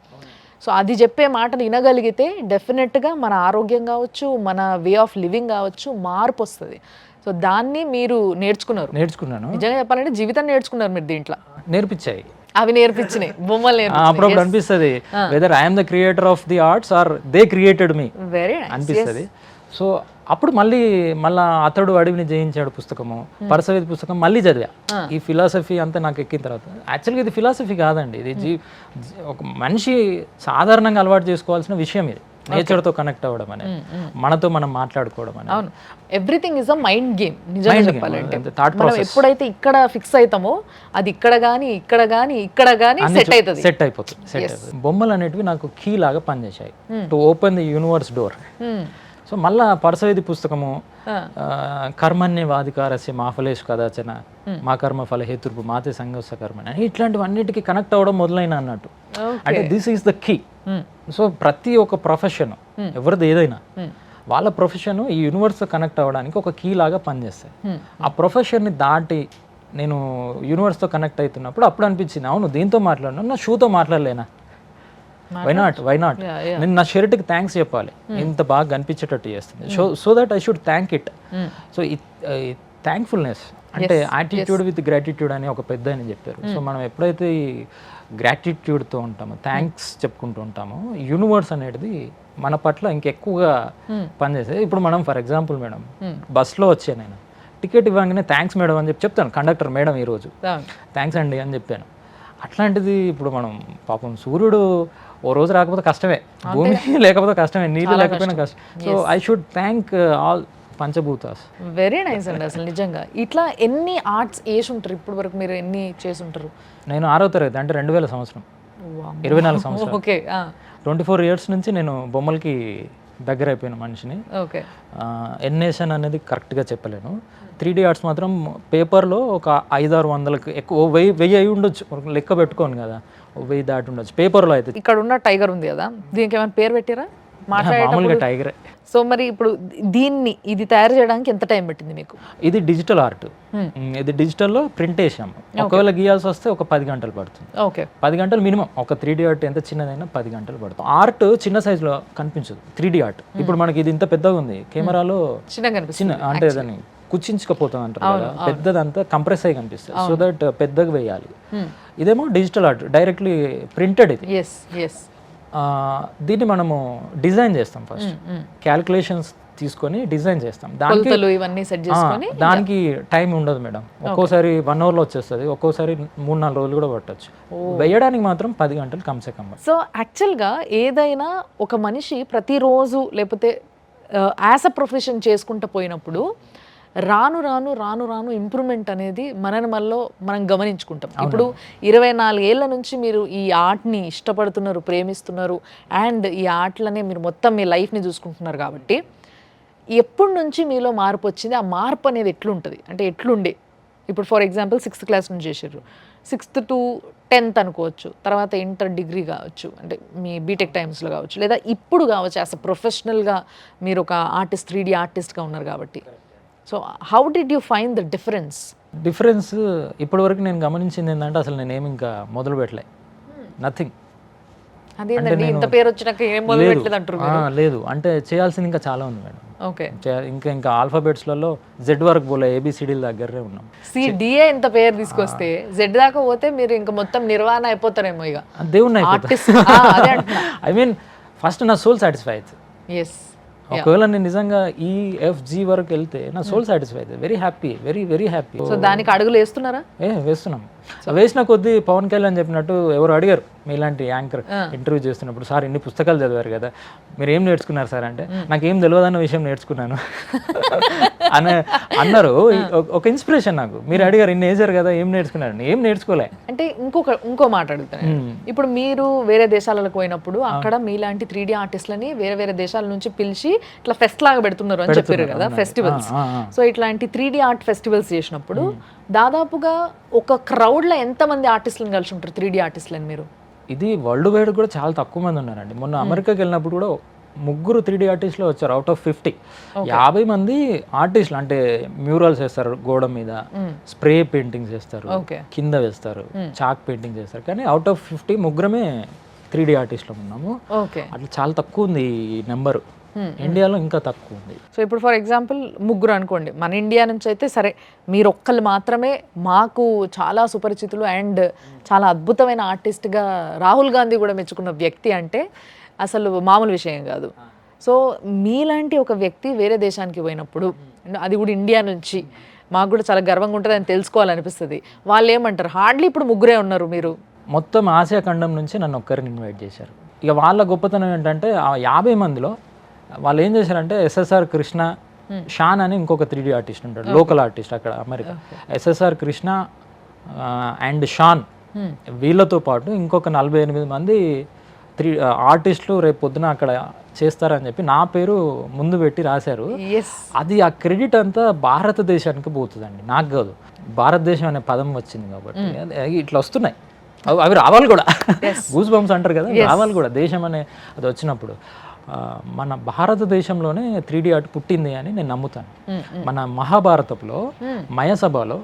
సో అది చెప్పే మాటలు వినగలిగితే డెఫినెట్గా మన ఆరోగ్యం కావచ్చు, మన వే ఆఫ్ లివింగ్ కావచ్చు మార్పు వస్తుంది. సో దాన్ని మీరు నేర్చుకున్నాను. నిజంగా చెప్పాలంటే జీవితాన్ని నేర్చుకున్నారు మీరు దీంట్లో. నేర్పించాయి, అవి నేర్పించినాయి, బొమ్మలు అప్పుడప్పుడు అనిపిస్తుంది whether I'm the creator of the arts or they created me అనిపిస్తుంది. సో అప్పుడు మళ్ళీ అతడు అడవిని జయించాడు పుస్తకము, పరసవేది పుస్తకం మళ్ళీ చదివా. ఈ ఫిలాసఫీ అంతా నాకు ఎక్కిన తర్వాత యాక్చువల్గా ఇది ఫిలాసఫీ కాదండి, ఇది ఒక మనిషి సాధారణంగా అలవాటు చేసుకోవాల్సిన విషయం. ఇది నేచర్తో కనెక్ట్ అవ్వడం అనేది, మనతో మనం మాట్లాడుకోవడం అనేది. అవును, everything is a mind game. నిజంగా చెప్పాలంటే మనం ఎప్పుడైతే ఇక్కడ ఫిక్స్ అవుతామో అది ఇక్కడ కానీ సెట్ అయిపోతుంది. బొమ్మలు అనేటివి నాకు కీ లాగా పనిచేశాయి to open the universe door. సో మళ్ళా పరసవేది పుస్తకము, కర్మణ్యవాధికారస్య మా ఫలేషు కదాచన మా కర్మ ఫల హేతుర్పు మాతే సంగస్స కర్మని అని ఇట్లాంటివన్నిటికీ కనెక్ట్ అవ్వడం మొదలైన అన్నట్టు. అంటే this is the key. So ప్రతి ఒక్క ప్రొఫెషన్ ఎవరిది ఏదైనా వాళ్ళ ప్రొఫెషన్ ఈ యూనివర్స్తో కనెక్ట్ అవ్వడానికి ఒక కీ లాగా పనిచేస్తాయి. ఆ ప్రొఫెషన్ని దాటి నేను యూనివర్స్తో కనెక్ట్ అవుతున్నప్పుడు అప్పుడు అనిపించింది, అవును దీంతో మాట్లాడినా నా షూతో మాట్లాడలేనా, వై నాట్ నేను నా షర్ట్కి థ్యాంక్స్ చెప్పాలి, ఇంత బాగా కనిపించేటట్టు చేస్తుంది. So that I should thank it. So thankfulness అంటే యాటిట్యూడ్ విత్ గ్రాటిట్యూడ్ అని ఒక పెద్ద అని చెప్పారు. సో మనం ఎప్పుడైతే ఈ గ్రాటిట్యూడ్తో ఉంటామో, థ్యాంక్స్ చెప్పుకుంటూ ఉంటామో, యూనివర్స్ అనేది మన పట్ల ఇంకెక్కువగా పనిచేసేది. ఇప్పుడు మనం ఫర్ ఎగ్జాంపుల్ మేడం బస్లో వచ్చాను, నేను టికెట్ ఇవ్వగానే థ్యాంక్స్ మేడం అని చెప్తాను, కండక్టర్ మేడం ఈరోజు థ్యాంక్స్ అండి అని చెప్పాను. అట్లాంటిది ఇప్పుడు మనం పాపం సూర్యుడు ఓ రోజు రాకపోతే కష్టమే, భూమి లేకపోతే కష్టమే, నీళ్ళు లేకపోయినా కష్టం. So I should thank all panchabhutas. Very nice అండి. అసలు నిజంగా ఇట్లా ఎన్ని ఆర్ట్స్ వేసి ఉంటారు ఇప్పుడు వరకు, మీరు ఎన్ని చేసి ఉంటారు? నేను 6వ తరగతి అంటే 2000 సంవత్సరం, 24 సంవత్సరాలు. ఓకే, 24 years నుంచి నేను బొమ్మలకి దగ్గర అయిపోయిన మనిషిని. ఓకే, ఎన్నేషన్ అనేది కరెక్ట్గా చెప్పలేను. 3D ఆర్ట్స్ మాత్రం పేపర్లో ఒక 500-600 ఎక్కువ, 1000 అయి ఉండొచ్చు, లెక్క పెట్టుకోను కదా, 1000 దాటి ఉండొచ్చు పేపర్లో. అయితే ఇక్కడ ఉన్న టైగర్ ఉంది కదా, దీనికి ఏమైనా పేరు పెట్టారా? మామూలుగా టైగరే. సో మరి ఇప్పుడు ఇది తయారు చేయడానికి ఎంత టైం పట్టింది మీకు? ఇది డిజిటల్ ఆర్ట్, ఇది డిజిటల్లో ప్రింట్ వేసాము. ఒకవేళ గీయాల్సి వస్తే ఒక 10 గంటలు పడుతుంది. ఓకే, 10 గంటలు మినిమం. ఒక 3D ఆర్ట్ ఎంత చిన్నదైనా 10 గంటలు పడుతుంది. ఆర్ట్ చిన్న సైజులో కనిపించదు 3D ఆర్ట్. ఇప్పుడు మనకి ఇది ఇంత పెద్దగా ఉంది, కెమెరాలో చిన్న అంటే దాన్ని కుచించుకపోతుంది అంటారు కదా, పెద్దదంతా కంప్రెస్ అయ్యి కనిపిస్తుంది. సో దట్ పెద్దగా వేయాలి. ఇదేమో డిజిటల్ ఆర్ట్, డైరెక్ట్లీ ప్రింటెడ్. ఇది దీన్ని మనము డిజైన్ చేస్తాం. ఫస్ట్ క్యాలిక్యులేషన్స్ తీసుకొని డిజైన్ చేస్తాం. దానికి టైం ఉండదు మేడం. ఒక్కోసారి 1 hourలో వచ్చేస్తుంది, ఒక్కోసారి 3-4 రోజులు కూడా పట్టచ్చు. వేయడానికి మాత్రం 10 గంటలు కమ్సే కమ్. సో యాక్చువల్గా ఏదైనా ఒక మనిషి ప్రతిరోజు లేకపోతే యాజ్ అ ప్రొఫెషన్ చేసుకుంటూ పోయినప్పుడు రాను రాను ఇంప్రూవ్మెంట్ అనేది మనలో మనం గమనించుకుంటాం. ఇప్పుడు 24 ఏళ్ల నుంచి మీరు ఈ ఆర్ట్ని ఇష్టపడుతున్నారు, ప్రేమిస్తున్నారు, అండ్ ఈ ఆర్ట్లనే మీరు మొత్తం మీ లైఫ్ని చూసుకుంటున్నారు. కాబట్టి ఎప్పటి నుంచి మీలో మార్పు వచ్చింది? ఆ మార్పు అనేది ఎట్లుంటుంది అంటే ఎట్లుండే? ఇప్పుడు ఫర్ ఎగ్జాంపుల్ 6th క్లాస్ నుంచి చేసారు, 6th to 10th అనుకోవచ్చు, తర్వాత ఇంటర్ డిగ్రీ కావచ్చు, అంటే మీ బీటెక్ టైమ్స్లో కావచ్చు, లేదా ఇప్పుడు కావచ్చు యాజ్ అ ప్రొఫెషనల్గా మీరు ఒక ఆర్టిస్ట్, 3D ఆర్టిస్ట్గా ఉన్నారు కాబట్టి. So how did you find the difference? ఇప్పటివరకు నేను గమనించింది ఏంటంటే అసలు నేనేమి ఇంకా మొదలు పెట్టలే, నథింగ్. అదేంటండి ఇంత పేరు వచ్చినాక ఏం మొదలు పెట్టలేదు అంటారు? లేదు, అంటే చేయాల్సింది ఇంకా చాలా ఉంది మేడం. ఓకే, ఇంకా ఆల్ఫాబెట్స్లలో జెడ్ వరకు పోలే, ABCD దగ్గరే ఉన్నాం. CDA ఇంత పేరు తీసుకొస్తే జెడ్ దాకా పోతే మీరు ఇంకా మొత్తం నిర్వహణ అయిపోతారేమో ఇక దేవుని. ఐ మీన్ ఫస్ట్ నా సోల్ సాటిస్ఫై అవుతుంది. ఒకవేళ నేను నిజంగా EFG వరకు వెళ్తే నా సోల్ సాటిస్ఫై అవుతుంది. Very happy, very happy. So దానికి అడుగులు వేస్తున్నారా? వేస్తున్నాం. వేసిన కొద్దీ పవన్ కళ్యాణ్ చెప్పినట్టు ఎవరు అడిగారు మీలాంటి యాంకర్ ఇంటర్వ్యూ చేస్తున్నప్పుడు, సార్ ఇన్ని పుస్తకాలు చదివారు కదా, మీరు ఏం నేర్చుకున్నారు సార్ అంటే, నాకేం తెలియదన్న విషయం నేర్చుకున్నాను అని అన్నారు. ఒక ఇన్స్పిరేషన్ నాకు. మీరు అడిగారు ఇన్ని వేసారు కదా, ఏం నేర్చుకున్నారు? ఏం నేర్చుకోలే. అంటే ఇంకో మాట అడుగుతాను. ఇప్పుడు మీరు వేరే దేశాలకు పోయినప్పుడు అక్కడ మీలాంటి 3D ఆర్టిస్ట్లని వేరే దేశాల నుంచి పిలిచి ఇట్లా ఫెస్ట్ లాగా పెడుతున్నారు అని చెప్పారు కదా, ఫెస్టివల్స్. సో ఇట్లాంటి 3D ఆర్ట్ ఫెస్టివల్స్ చేసినప్పుడు దాదాపుగా ఒక క్రౌడ్లో ఎంతమంది ఆర్టిస్టులను కలిసి ఉంటారు 3D ఆర్టిస్టులని మీరు? ఇది వరల్డ్ వైడ్ కూడా చాలా తక్కువ మంది ఉన్నారండి. మొన్న అమెరికాకి వెళ్ళినప్పుడు కూడా 3 3D ఆర్టిస్టులు వచ్చారు అవుట్ ఆఫ్ 50. 50 మంది ఆర్టిస్టులు, అంటే మ్యూరల్స్ వేస్తారు గోడ మీద, స్ప్రే పెయింటింగ్స్ వేస్తారు, కింద వేస్తారు, చాక్ పెయింటింగ్ చేస్తారు. కానీ అవుట్ ఆఫ్ 50 ముగ్గురమే 3D ఆర్టిస్టులు ఉన్నాము. అట్లా చాలా తక్కువ ఉంది ఈ నెంబరు. ఇండియాలో ఇంకా తక్కువ ఉంది. సో ఇప్పుడు ఫర్ ఎగ్జాంపుల్ 3 అనుకోండి, మన ఇండియా నుంచి అయితే సరే మీరు ఒక్కళ్ళు మాత్రమే మాకు చాలా సుపరిచితులు అండ్ చాలా అద్భుతమైన ఆర్టిస్ట్గా రాహుల్ గాంధీ కూడా మెచ్చుకున్న వ్యక్తి అంటే అసలు మామూలు విషయం కాదు. సో మీలాంటి ఒక వ్యక్తి వేరే దేశానికి పోయినప్పుడు, అది కూడా ఇండియా నుంచి, మాకు కూడా చాలా గర్వంగా ఉంటుంది అని తెలుసుకోవాలనిపిస్తుంది. వాళ్ళు ఏమంటారు? హార్డ్లీ ఇప్పుడు ముగ్గురే ఉన్నారు మీరు. మొత్తం ఆసియా ఖండం నుంచి నన్ను ఒక్కరిని ఇన్వైట్ చేశారు. ఇక వాళ్ళ గొప్పతనం ఏంటంటే ఆ 50 మందిలో వాళ్ళు ఏం చేశారంటే ఎస్ఎస్ఆర్ కృష్ణ, షాన్ అని ఇంకొక 3D ఆర్టిస్ట్ ఉంటాడు, లోకల్ ఆర్టిస్ట్ అక్కడ America. SSR Krishna and Shaan వీళ్ళతో పాటు ఇంకొక 48 మంది ఆర్టిస్టులు రేపు పొద్దున అక్కడ చేస్తారని చెప్పి నా పేరు ముందు పెట్టి రాశారు. అది ఆ క్రెడిట్ అంతా భారతదేశానికి పోతుందండి, నాకు కాదు. భారతదేశం అనే పదం వచ్చింది కాబట్టి ఇట్లా వస్తున్నాయి, అవి రావాలి కూడా. గూస్ బంప్స్ అంటారు కదా, రావాలి కూడా. దేశం అనే అది వచ్చినప్పుడు మన భారతదేశంలోనే 3D ఆర్ట్ పుట్టింది అని నేను నమ్ముతాను. మన మహాభారతంలో మయసభలో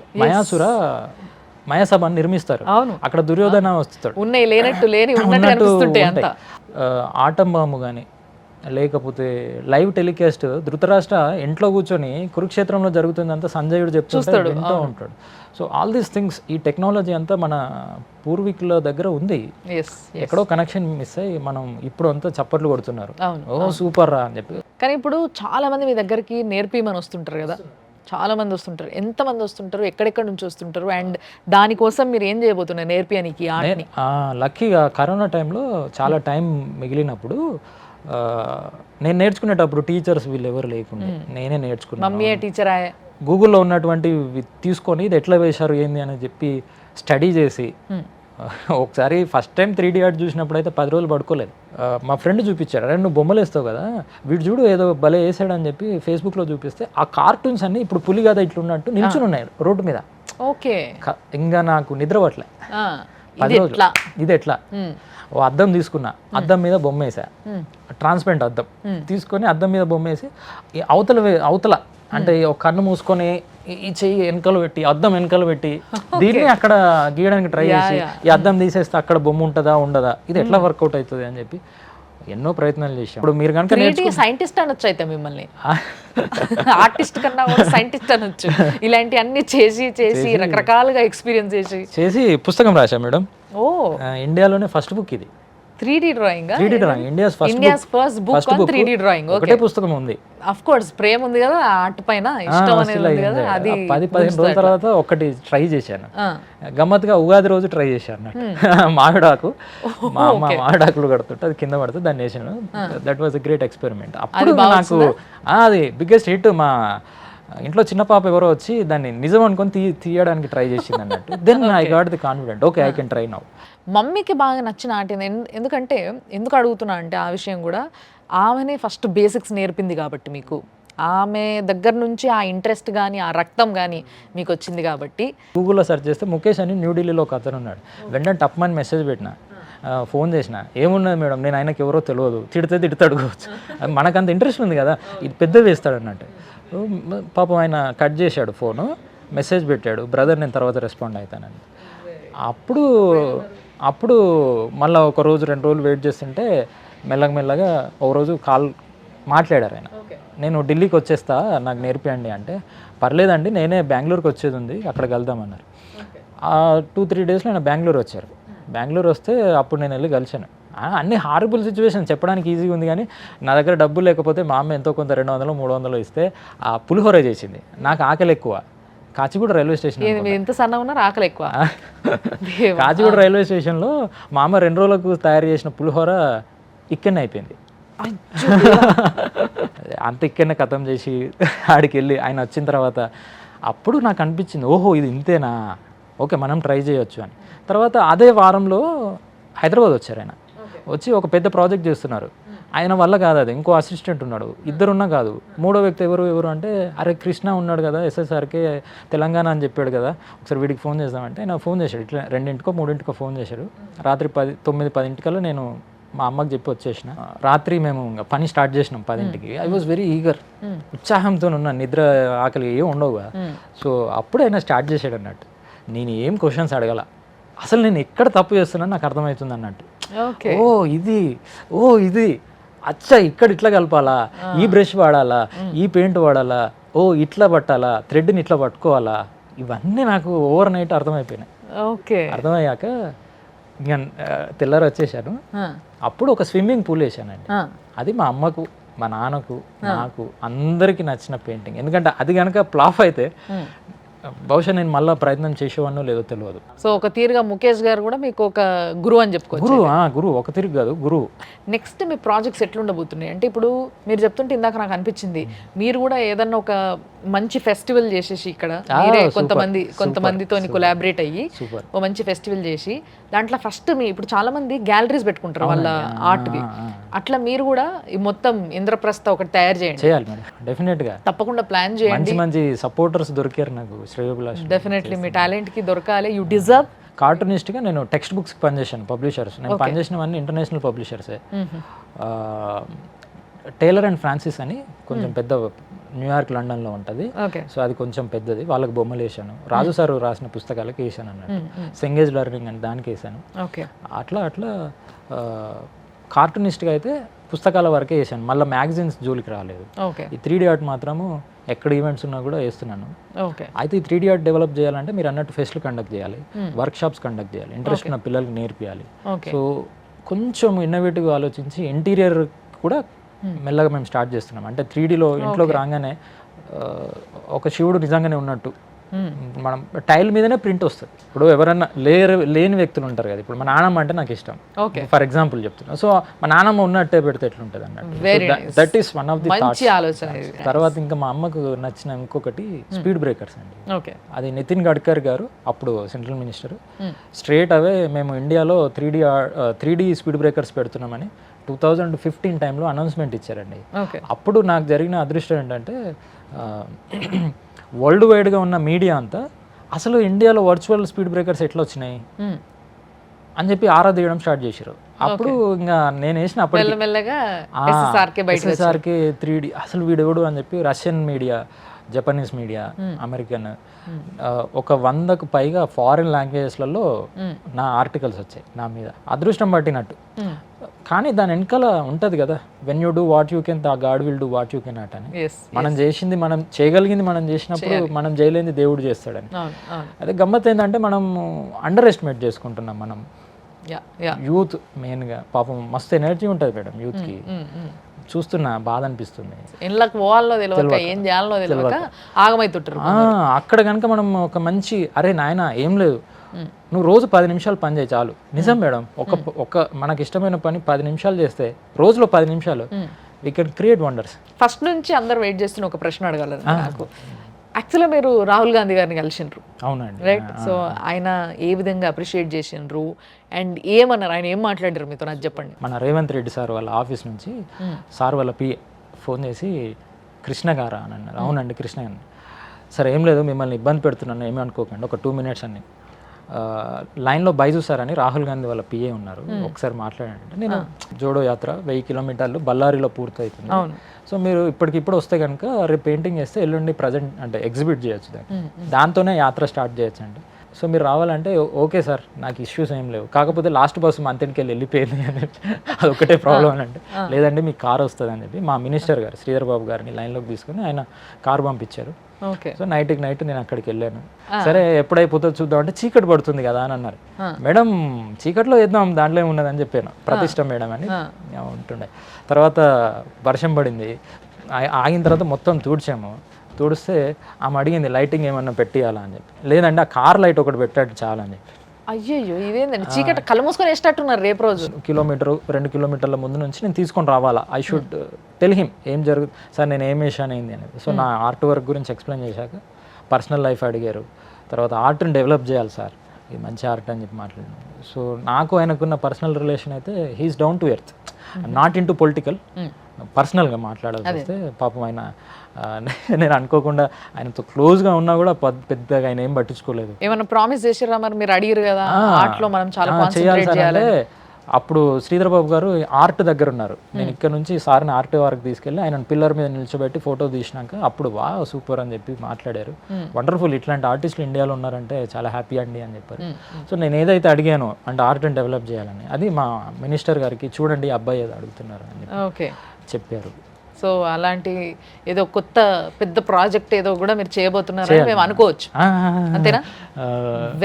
మయసభను నిర్మిస్తారు. అక్కడ దుర్యోధన వస్తాడు, ఉన్నాయి లేనట్టు లేని ఆటంబాంబు కానీ లేకపోతే లైవ్ టెలికాస్ట్ ధృతరాష్ట్ర ఇంట్లో కూర్చొని కురుక్షేత్రంలో జరుగుతుందంతా సంజయుడు చెప్తుంటాడు, వింటూ ఉంటాడు. సో ఆల్ దీస్ థింగ్స్, ఈ టెక్నాలజీ అంతా మన పూర్వీకుల దగ్గర ఉంది. ఎక్కడో కనెక్షన్ మిస్ అయ్యి మనం ఇప్పుడు అంతా చప్పట్లు కొడుతున్నారు, ఓ సూపర్ రా అని చెప్పి. కానీ ఇప్పుడు చాలా మంది మీ దగ్గరికి నేర్పిమని వస్తుంటారు కదా, చాలా మంది వస్తుంటారు. ఎంతమంది వస్తుంటారు, ఎక్కడెక్కడ నుంచి వస్తుంటారు, అండ్ దానికోసం మీరు ఏం చేయబోతున్నారు నేర్పియానికి ఆర్ట్ని? లక్కీగా కరోనా టైంలో చాలా టైం మిగిలినప్పుడు నేను నేర్చుకునేటప్పుడు టీచర్స్ వీళ్ళు ఎవరు లేకుండా నేనే నేర్చుకున్నాను. మమ్మీ టీచర్ గూగుల్లో ఉన్నటువంటి తీసుకొని ఇది ఎట్లా వేశారు ఏంది అని చెప్పి స్టడీ చేసి ఒకసారి ఫస్ట్ టైం 3D ఆర్ట్ చూసినప్పుడు అయితే 10 రోజులు పడుకోలేదు. మా ఫ్రెండ్ చూపించాడు, అరే నువ్వు బొమ్మలు వేస్తావు కదా, వీడు చూడు ఏదో భలే వేసాడు అని చెప్పి ఫేస్బుక్లో చూపిస్తే ఆ కార్టూన్స్ అన్ని ఇప్పుడు పులి కదా ఇట్లున్నట్టు నిల్చుని ఉన్నాయి రోడ్డు మీద. ఓకే, ఇంకా నాకు నిద్ర పట్టలే. 10 రోజులు ఇది ఎట్లా, ఓ అద్దం తీసుకున్నా, అద్దం మీద బొమ్మ వేసా, ట్రాన్స్పరెంట్ అద్దం తీసుకొని అద్దం మీద బొమ్మ వేసి అవతల అంటే ఒక కన్ను మూసుకొని ఈ చెయ్యి వెనకలు పెట్టి అద్దం వెనకలు పెట్టి దీన్ని అక్కడ గీయడానికి ట్రై చేసి ఈ అద్దం తీసేస్తే అక్కడ బొమ్మ ఉంటుందా ఉండదా, ఇది ఎట్లా వర్కౌట్ అవుతుంది అని చెప్పి ఎన్నో ప్రయత్నాలు చేశాం. ఇప్పుడు మీరు కనుక సైంటిస్ట్ అనొచ్చు అయితే మిమ్మల్ని, ఆర్టిస్ట్ కన్నా కూడా సైంటిస్ట్ అనొచ్చు. ఇలాంటి అన్ని చేసి రకరకాలుగా ఎక్స్పీరియన్స్ చేసి పుస్తకం రాశా మేడం. ఇండియాలోనే ఫస్ట్ బుక్ ఇది 3D drawing. India's first book on 3D drawing. ఒకటే పుస్తకం ఉంది. ఆఫ్ కోర్స్ ప్రేమ ఉంది కదా ఆర్ట్ పైన, ఇష్టం అనేది ఉంది కదా. అది 10-15 రోజుల తర్వాత ఒకటి ట్రై చేశాను. గమ్మత్తుగా ఉగాది రోజు ట్రై చేశాను. మామిడాకు, మా అమ్మ మామిడాకులు కడుతుంటే అది కింద పడితే దాన్ని వేసాను. That was a great experiment. అప్పుడు నాకు అది బిగ్గెస్ట్ హిట్. మా ఇంట్లో చిన్న పాప ఎవరో వచ్చి దాన్ని నిజం అనుకొని తీయడానికి ట్రై చేసింది అన్నట్టు. Then I got the confident, okay I can try now. మమ్మీకి బాగా నచ్చిన ఆర్ట్ ఎందుకంటే ఎందుకు అడుగుతున్నా అంటే ఆ విషయం కూడా ఆమెనే ఫస్ట్ బేసిక్స్ నేర్పింది కాబట్టి మీకు, ఆమె దగ్గర నుంచి ఆ ఇంట్రెస్ట్ కానీ ఆ రక్తం కానీ మీకు వచ్చింది కాబట్టి. గూగుల్లో సెర్చ్ చేస్తే ముఖేష్ అని న్యూఢిల్లీలో ఒక అతను ఉన్నాడు. వెంటనే టప్మని మెసేజ్ పెట్టిన, ఫోన్ చేసిన, ఏమున్నది మేడం నేను ఆయనకి ఎవరో తెలియదు, తిడతాడు కావచ్చు, మనకంత ఇంట్రెస్ట్ ఉంది కదా, ఇది పెద్ద వేస్తాడు అన్నట్టు. పాపం ఆయన కట్ చేశాడు ఫోను, మెసేజ్ పెట్టాడు, బ్రదర్ నేను తర్వాత రెస్పాండ్ అవుతానని. అప్పుడు మళ్ళీ ఒక రోజు 2 రోజులు వెయిట్ చేస్తుంటే మెల్లగా ఒక రోజు కాల్ మాట్లాడారు ఆయన, నేను ఢిల్లీకి వచ్చేస్తా నాకు నేర్పియండి అంటే, పర్లేదండి నేనే బెంగళూరుకి వచ్చేది ఉంది అక్కడికి వెళ్దామన్నారు. 2-3 డేస్లో ఆయన బెంగళూరు వచ్చారు. బెంగళూరు వస్తే అప్పుడు నేను వెళ్ళి కలిశాను. అన్ని హారబుల్ సిచ్యువేషన్, చెప్పడానికి ఈజీగా ఉంది కానీ నా దగ్గర డబ్బులు లేకపోతే మా అమ్మ ఎంతో కొంత 200-300 ఇస్తే ఆ పులిహోర చేసింది. నాకు ఆకలి ఎక్కువ. కాచిగూడ రైల్వే స్టేషన్, ఎంత సన్న ఉన్నారు ఆకలి ఎక్కువ. కాచిగూడ రైల్వే స్టేషన్లో మా అమ్మ 2 రోజులకు తయారు చేసిన పులిహోర ఇక్కడనే అయిపోయింది. అంత ఇక్కడనే ఖతం చేసి ఆడికి వెళ్ళి ఆయన వచ్చిన తర్వాత అప్పుడు నాకు అనిపించింది, ఓహో ఇది ఇంతేనా, ఓకే మనం ట్రై చేయొచ్చు అని. తర్వాత అదే వారంలో హైదరాబాద్ వచ్చారు ఆయన. వచ్చి ఒక పెద్ద ప్రాజెక్ట్ చేస్తున్నారు. ఆయన వల్ల కాదు అది, ఇంకో అసిస్టెంట్ ఉన్నాడు, ఇద్దరున్నా కాదు, మూడో వ్యక్తి ఎవరు అంటే, అరే కృష్ణ ఉన్నాడు కదా ఎస్ఎస్ఆర్కే తెలంగాణ అని చెప్పాడు కదా, ఒకసారి వీడికి ఫోన్ చేద్దామంటే ఆయన ఫోన్ చేశాడు. ఇట్లా 2-3 ఫోన్ చేశాడు. రాత్రి 9-10 నేను మా అమ్మకి చెప్పి వచ్చేసిన. రాత్రి మేము ఇంకా పని స్టార్ట్ చేసినాం 10కి. ఐ వాజ్ వెరీ ఈగర్, ఉత్సాహంతో ఉన్నా, నిద్ర ఆకలి ఏం ఉండవు కదా. సో అప్పుడు ఆయన స్టార్ట్ చేశాడు అన్నట్టు. నేను ఏం క్వశ్చన్స్ అడగల, అసలు నేను ఎక్కడ తప్పు చేస్తున్నాను నాకు అర్థమవుతుంది అన్నట్టు. ఓ ఇది అచ్చా ఇక్కడ ఇట్లా కలపాలా, ఈ బ్రష్ వాడాలా, ఈ పెయింట్ వాడాలా, ఓ ఇట్లా పట్టాలా, థ్రెడ్ని ఇట్లా పట్టుకోవాలా, ఇవన్నీ నాకు ఓవర్ నైట్ అర్థమైపోయినాయి. అర్థమయ్యాక ఇంకా తెల్లారి వచ్చేసాను. అప్పుడు ఒక స్విమ్మింగ్ పూల్ వేసానండి. అది మా అమ్మకు మా నాన్నకు నాకు అందరికీ నచ్చిన పెయింటింగ్. ఎందుకంటే అది కనుక ఫ్లాప్ అయితే బహుశా నేను మళ్ళీ ప్రయత్నం చేసేవాడినో లేదో తెలియదు. సో ఒక తీరుగా ముఖేష్ గారు కూడా మీకు ఒక గురువు అని చెప్పుకోవచ్చు. గురువు ఒక తిరిగి కాదు, గురువు. నెక్స్ట్ మీ ప్రాజెక్ట్స్ ఎట్లుండబోతున్నాయి అంటే ఇప్పుడు మీరు చెప్తుంటే ఇందాక నాకు అనిపించింది మీరు కూడా ఏదన్నా ఒక మంచి ఫెస్టివల్ చేసేసి ఇక్కడ మీరే కొంతమందితో కొలాబరేట్ అయ్యి ఓ మంచి ఫెస్టివల్ చేసి దాంట్లో ఫస్ట్ మీ ఇప్పుడు చాలా మంది గ్యాలరీస్ పెట్టుకుంటారు వాళ్ళ ఆర్ట్వి, అట్లా మీరు కూడా ఈ మొత్తం ఇంద్రప్రస్థ ఒకటి తయారు చేయండి. చేయాలి మేడం, డెఫినెట్ గా తప్పకుండా ప్లాన్ చేయండి. మంచి సపోర్టర్స్ దొరికారు నాకు, శ్రేయోభిలాష్. డెఫినెట్లీ మీ టాలెంట్ కి దొరకాలి, యూ డిజర్వ్. కార్టూనిస్ట్గా నేను టెక్స్ట్ బుక్స్ పనిచేశాను, పబ్లిషర్స్. నేను పనిచేసినవన్నీ ఇంటర్నేషనల్ పబ్లిషర్సే. టేలర్ అండ్ ఫ్రాన్సిస్ అని కొంచెం పెద్ద న్యూయార్క్, లండన్లో ఉంటుంది. సో అది కొంచెం పెద్దది, వాళ్ళకి బొమ్మలు వేసాను. రాజు సార్ రాసిన పుస్తకాలకి వేసాను అన్నట్టు. సెంగేజ్ లెర్నింగ్ అని దానికి వేసాను. అట్లా కార్టూనిస్ట్గా అయితే పుస్తకాల వరకే వేసాను, మళ్ళీ మ్యాగజైన్స్ జోలికి రాలేదు. ఈ 3D ఆర్ట్ మాత్రము ఎక్కడ ఈవెంట్స్ ఉన్నా కూడా వేస్తున్నాను. అయితే ఈ 3D ఆర్ట్ డెవలప్ చేయాలంటే మీరు అన్నట్టు ఫెస్ట్లు కండక్ట్ చేయాలి, వర్క్ షాప్స్ కండక్ట్ చేయాలి, ఇంట్రెస్ట్ ఉన్న పిల్లలకి నేర్పియాలి. సో కొంచెం ఇన్నోవేటివ్గా ఆలోచించి ఇంటీరియర్ కూడా మెల్లగా మేము స్టార్ట్ చేస్తున్నాం. అంటే 3Dలో ఇంట్లోకి రాగానే ఒక శివుడు నిజంగానే ఉన్నట్టు మనం టైల్ మీదనే ప్రింట్ వస్తుంది. ఇప్పుడు ఎవరన్నా లేని వ్యక్తులు ఉంటారు కదా, ఇప్పుడు మా నాన్నమ్మ అంటే నాకు ఇష్టం, ఫర్ ఎగ్జాంపుల్ చెప్తున్నా. సో మా నాన్నమ్మ ఉన్నట్టే పెడితే ఎట్లుంటుంది అన్నట్టు. That is one of the thoughts. తర్వాత ఇంకా మా అమ్మకు నచ్చిన ఇంకొకటి స్పీడ్ బ్రేకర్స్ అండి. అది నితిన్ గడ్కరీ గారు అప్పుడు సెంట్రల్ మినిస్టర్ స్ట్రేట్ అవే మేము ఇండియాలో 3D స్పీడ్ బ్రేకర్స్ పెడుతున్నామని 2015 టైంలో అనౌన్స్మెంట్ ఇచ్చారండి. అప్పుడు నాకు జరిగిన అదృష్టం ఏంటంటే వరల్డ్ వైడ్గా ఉన్న మీడియా అంతా అసలు ఇండియాలో వర్చువల్ స్పీడ్ బ్రేకర్స్ ఎట్లా వచ్చినాయి అని చెప్పి ఆరా తీయడం స్టార్ట్ చేశారు. అప్పుడు ఇంకా నేను వేసిన ఎస్ఎస్ఆర్కే 3D అసలు వీడెవడు అని చెప్పి Russian media, Japanese media, American, ఒక 100కు పైగా ఫారిన్ లాంగ్వేజెస్లలో నా ఆర్టికల్స్ వచ్చాయి నా మీద. అదృష్టం పట్టినట్టు. కానీ దాని వెనకాల ఉంటుంది కదా, when you do what you can the God will do what you can not అని. మనం చేసింది మనం చేయగలిగింది మనం చేసినప్పుడు మనం చేయలేనిది దేవుడు చేస్తాడని. అదే గమ్మత్ ఏంటంటే మనం అండర్ ఎస్టిమేట్ చేసుకుంటున్నాం. మనం యూత్ మెయిన్గా పాపం మస్తు ఎనర్జీ ఉంటుంది మేడం యూత్కి. చూస్తున్నా బాధ అనిపిస్తుంది. అక్కడ కనుక మనం ఒక మంచి అరే నాయన ఏం లేదు, నువ్వు రోజు 10 నిమిషాలు పని చేయి చాలు. నిజం మేడం, ఒక మనకి ఇష్టమైన పని 10 నిమిషాలు చేస్తే, రోజులో 10 నిమిషాలు, we can create wonders. First నుంచి అందరు వెయిట్ చేస్తున్న ఒక ప్రశ్న అడగలరు నాకు. యాక్చువల్గా మీరు రాహుల్ గాంధీ గారిని కలిసిండ్రు. అవునండి, రైట్. సో ఆయన ఏ విధంగా అప్రిషియేట్ చేసిండ్రు అండ్ ఏమన్నారు, ఆయన ఏం మాట్లాడారు మీతో నాకు చెప్పండి. మన రేవంత్ రెడ్డి సార్ వాళ్ళ ఆఫీస్ నుంచి సార్ వాళ్ళ పిఏ ఫోన్ చేసి కృష్ణ గారా అని అన్నారు. అవునండి కృష్ణ గారు. సరే ఏం లేదు, మిమ్మల్ని ఇబ్బంది పెడుతున్నాను ఏమీ అనుకోకండి, ఒక 2 minutes అని. లైన్లో బైజు సార్ అని రాహుల్ గాంధీ వాళ్ళ పిఏ ఉన్నారు, ఒకసారి మాట్లాడండి. నేను జోడో యాత్ర 1000 కిలోమీటర్లు బళ్ళారిలో పూర్తవుతుంది. సో మీరు ఇప్పటికిప్పుడు వస్తే కనుక రేపు పెయింటింగ్ చేస్తే ఎల్లుండి ప్రజెంట్ అంటే ఎగ్జిబిట్ చేయొచ్చు, దాంతోనే యాత్ర స్టార్ట్ చేయొచ్చు అండి. సో మీరు రావాలంటే ఓకే సార్, నాకు ఇష్యూస్ ఏం లేవు, కాకపోతే లాస్ట్ బస్సు మంతెన్కి వెళ్ళిపోయింది అని అది ఒకటే ప్రాబ్లం అని అంటే, లేదంటే మీకు కార్ వస్తుంది అని చెప్పి మా మినిస్టర్ గారు శ్రీధర్ బాబు గారిని లైన్లోకి తీసుకుని ఆయన కారు పంపించారు. సో నైట్ నేను అక్కడికి వెళ్ళాను. సరే ఎప్పుడైపోతుందో చూద్దాం అంటే చీకటి పడుతుంది కదా అని అన్నారు. మేడం చీకట్లో వేద్దాం దాంట్లో ఉన్నదని చెప్పాను, ప్రతిష్ట మేడం అని ఉంటుండే. తర్వాత వర్షం పడింది, ఆగిన తర్వాత మొత్తం తుడిస్తే ఆమె అడిగింది లైటింగ్ ఏమన్నా పెట్టియాలా అని చెప్పి. లేదంటే ఆ కార్ లైట్ ఒకటి పెట్టాడు చాలా అని చెప్పి. అయ్యో ఇదేందండి, చీకటి కళ్ళు మూసుకొని వేసేటట్టున్నారు. రేపు రోజు 2 కిలోమీటర్ల ముందు నుంచి నేను తీసుకొని రావాలా, ఐ షుడ్ టెల్ హిమ్ ఏం జరుగుతుంది సార్, నేను ఏం వేసాను ఏంది అనేది. సో నా ఆర్ట్ వర్క్ గురించి ఎక్స్ప్లెయిన్ చేశాక పర్సనల్ లైఫ్ అడిగారు. తర్వాత ఆర్ట్ని డెవలప్ చేయాలి సార్, ఇది మంచి ఆర్ట్ అని చెప్పి మాట్లాడాను. సో నాకు ఆయనకున్న పర్సనల్ రిలేషన్ అయితే he is down to earth, not into political. పర్సనల్గా మాట్లాడాల్సి వస్తే పాపం ఆయన నేను అనుకోకుండా ఆయనతో క్లోజ్గా ఉన్నా కూడా పెద్దగా ఆయన ఏం పట్టించుకోలేదు. ఏమన్నా ప్రామిస్ చేసారా మరి, మీరు అడిగారు కదా ఆర్ట్లో మనం చాలా కాన్సంట్రేట్ చేయాలి. అప్పుడు శ్రీధర్ బాబు గారు ఆర్ట్ దగ్గర ఉన్నారు, నేను ఇక్కడ నుంచి సార్ని ఆర్ట్ వరకు తీసుకెళ్ళి ఆయన పిల్లర్ మీద నిల్చోబెట్టి ఫోటో తీసినాక అప్పుడు వా సూపర్ అని చెప్పి మాట్లాడారు. వండర్ఫుల్, ఇట్లాంటి ఆర్టిస్టులు ఇండియాలో ఉన్నారంటే చాలా హ్యాపీ అండి అని చెప్పారు. సో నేను ఏదైతే అడిగానో అంటే ఆర్ట్ని డెవలప్ చేయాలని, అది మా మినిస్టర్ గారికి చూడండి అబ్బాయి ఏదో అడుగుతున్నారు అని చెప్పారు. సో అలాంటి ఏదో కొత్త పెద్ద ప్రాజెక్ట్ ఏదో కూడా మీరు చేయబోతున్నారని మేము అనుకోవచ్చు, అంతేనా?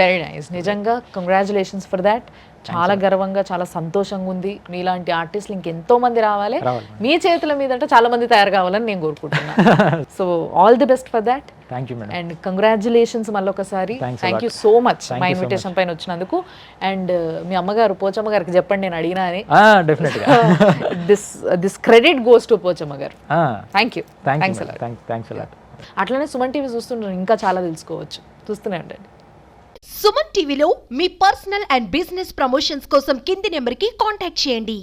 వెరీ నైస్, నిజంగా కంగ్రాచులేషన్స్ ఫర్ దాట్. చాలా గర్వంగా చాలా సంతోషంగా ఉంది. మీలాంటి ఆర్టిస్టులు ఇంకెంతో మంది రావాలి, మీ చేతుల మీదంట చాలా మంది తయారు కావాలని నేను కోరుకుంటున్నాను. So all the best for that. Thank you madam. And congratulations మళ్ళొకసారి. థ్యాంక్ యూ సో మచ్ మా ఇన్విటేషన్ పైన వచ్చినందుకు. అండ్ మీ అమ్మగారు పోచమ్మ గారికి చెప్పండి నేను అడిగినా అని. డెఫినెట్గా this credit goes to Pochamma గారు. Thank you. Thanks a lot. అట్లనే సుమన్ టీవీ చూస్తుంటారు, ఇంకా చాలా తెలుసుకోవచ్చు, చూస్తూనే ఉండండి. సుమన్ టీవీలో మీ పర్సనల్ అండ్ బిజినెస్ ప్రమోషన్స్ కోసం కింది నెంబర్కి కాంటాక్ట్ చేయండి.